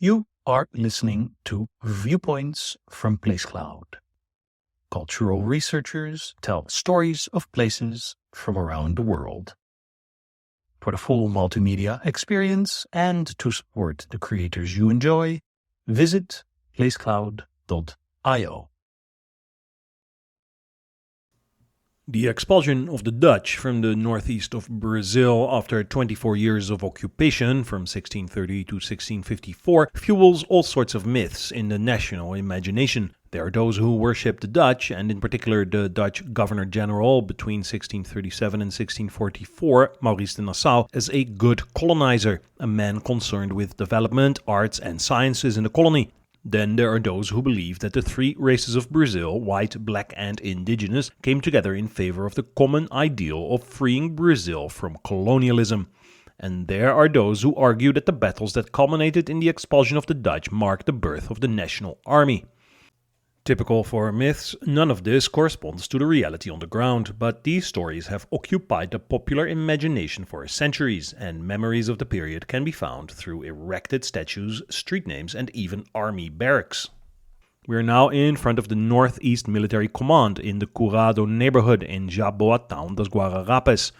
You are listening to Viewpoints from PlaceCloud. Cultural researchers tell stories of places from around the world. For the full multimedia experience and to support the creators you enjoy, visit placecloud.io. The expulsion of the Dutch from the northeast of Brazil after 24 years of occupation from 1630 to 1654 fuels all sorts of myths in the national imagination. There are those who worship the Dutch, and in particular the Dutch Governor-General between 1637 and 1644, Maurice de Nassau, as a good colonizer, a man concerned with development, arts and sciences in the colony. Then there are those who believe that the three races of Brazil, white, black and indigenous, came together in favor of the common ideal of freeing Brazil from colonialism. And there are those who argue that the battles that culminated in the expulsion of the Dutch marked the birth of the national army. Typical for myths, none of this corresponds to the reality on the ground, but these stories have occupied the popular imagination for centuries, and memories of the period can be found through erected statues, street names, and even army barracks. We are now in front of the Northeast Military Command in the Curado neighborhood in Jaboatão dos Guararapes.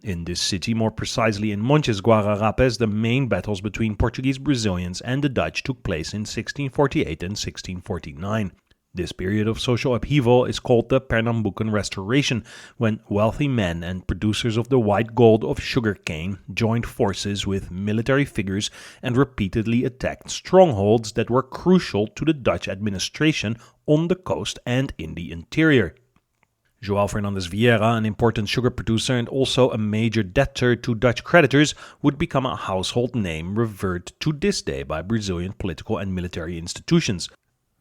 In this city, more precisely in Montes Guararapes, the main battles between Portuguese Brazilians and the Dutch took place in 1648 and 1649. This period of social upheaval is called the Pernambucan Restoration, when wealthy men and producers of the white gold of sugarcane joined forces with military figures and repeatedly attacked strongholds that were crucial to the Dutch administration on the coast and in the interior. João Fernandes Vieira, an important sugar producer and also a major debtor to Dutch creditors, would become a household name revered to this day by Brazilian political and military institutions.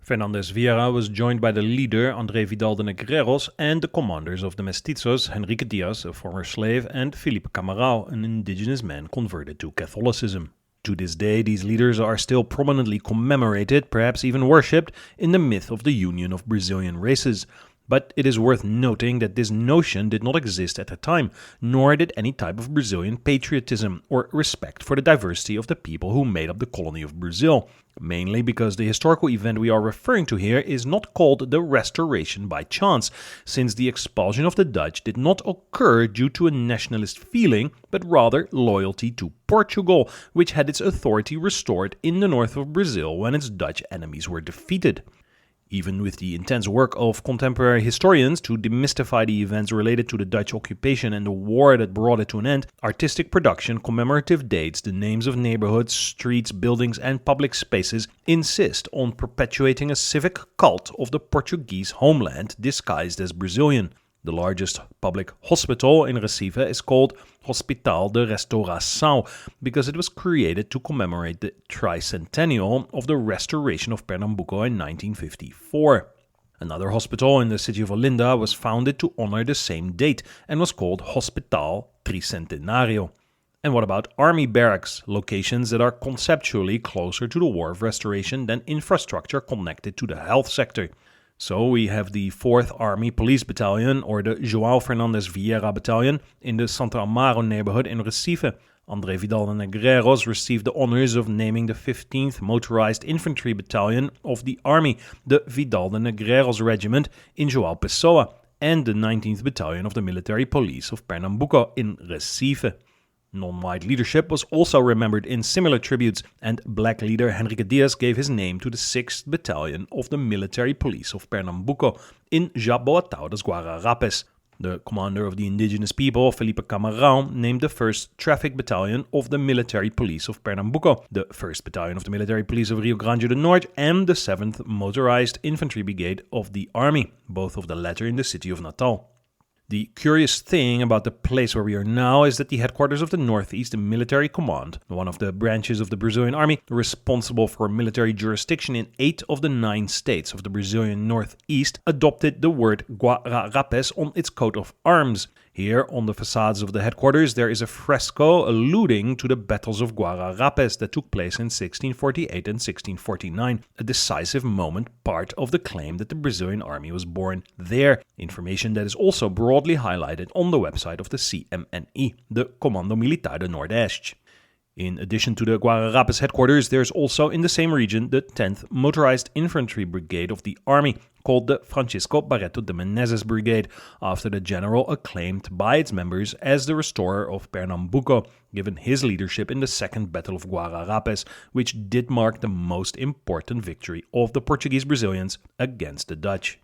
Fernandes Vieira was joined by the leader, André Vidal de Negreiros, and the commanders of the Mestizos, Henrique Dias, a former slave, and Felipe Camarão, an indigenous man converted to Catholicism. To this day, these leaders are still prominently commemorated, perhaps even worshipped, in the myth of the union of Brazilian races. But it is worth noting that this notion did not exist at the time, nor did any type of Brazilian patriotism or respect for the diversity of the people who made up the colony of Brazil. Mainly because the historical event we are referring to here is not called the Restoration by chance, since the expulsion of the Dutch did not occur due to a nationalist feeling, but rather loyalty to Portugal, which had its authority restored in the north of Brazil when its Dutch enemies were defeated. Even with the intense work of contemporary historians to demystify the events related to the Dutch occupation and the war that brought it to an end, artistic production, commemorative dates, the names of neighborhoods, streets, buildings, and public spaces insist on perpetuating a civic cult of the Portuguese homeland disguised as Brazilian. The largest public hospital in Recife is called Hospital de Restauração because it was created to commemorate the tricentennial of the restoration of Pernambuco in 1954. Another hospital in the city of Olinda was founded to honor the same date and was called Hospital Tricentenario. And what about army barracks, locations that are conceptually closer to the War of Restoration than infrastructure connected to the health sector? So we have the 4th Army Police Battalion, or the João Fernandes Vieira Battalion, in the Santo Amaro neighborhood in Recife. André Vidal de Negreiros received the honors of naming the 15th Motorized Infantry Battalion of the Army, the Vidal de Negreiros Regiment, in João Pessoa, and the 19th Battalion of the Military Police of Pernambuco in Recife. Non-white leadership was also remembered in similar tributes, and black leader Henrique Dias gave his name to the 6th Battalion of the Military Police of Pernambuco in Jaboatão dos Guararapes. The commander of the indigenous people, Felipe Camarão, named the 1st Traffic Battalion of the Military Police of Pernambuco, the 1st Battalion of the Military Police of Rio Grande do Norte, and the 7th Motorized Infantry Brigade of the Army, both of the latter in the city of Natal. The curious thing about the place where we are now is that the headquarters of the Northeast Military Command, one of the branches of the Brazilian Army, responsible for military jurisdiction in 8 of the 9 states of the Brazilian Northeast, adopted the word Guararapes on its coat of arms. Here, on the facades of the headquarters, there is a fresco alluding to the battles of Guararapes that took place in 1648 and 1649, a decisive moment, part of the claim that the Brazilian army was born there, information that is also broadly highlighted on the website of the CMNE, the Comando Militar do Nordeste. In addition to the Guararapes headquarters, there's also in the same region the 10th Motorized Infantry Brigade of the Army, called the Francisco Barreto de Menezes Brigade, after the general acclaimed by its members as the restorer of Pernambuco, given his leadership in the Second Battle of Guararapes, which did mark the most important victory of the Portuguese Brazilians against the Dutch.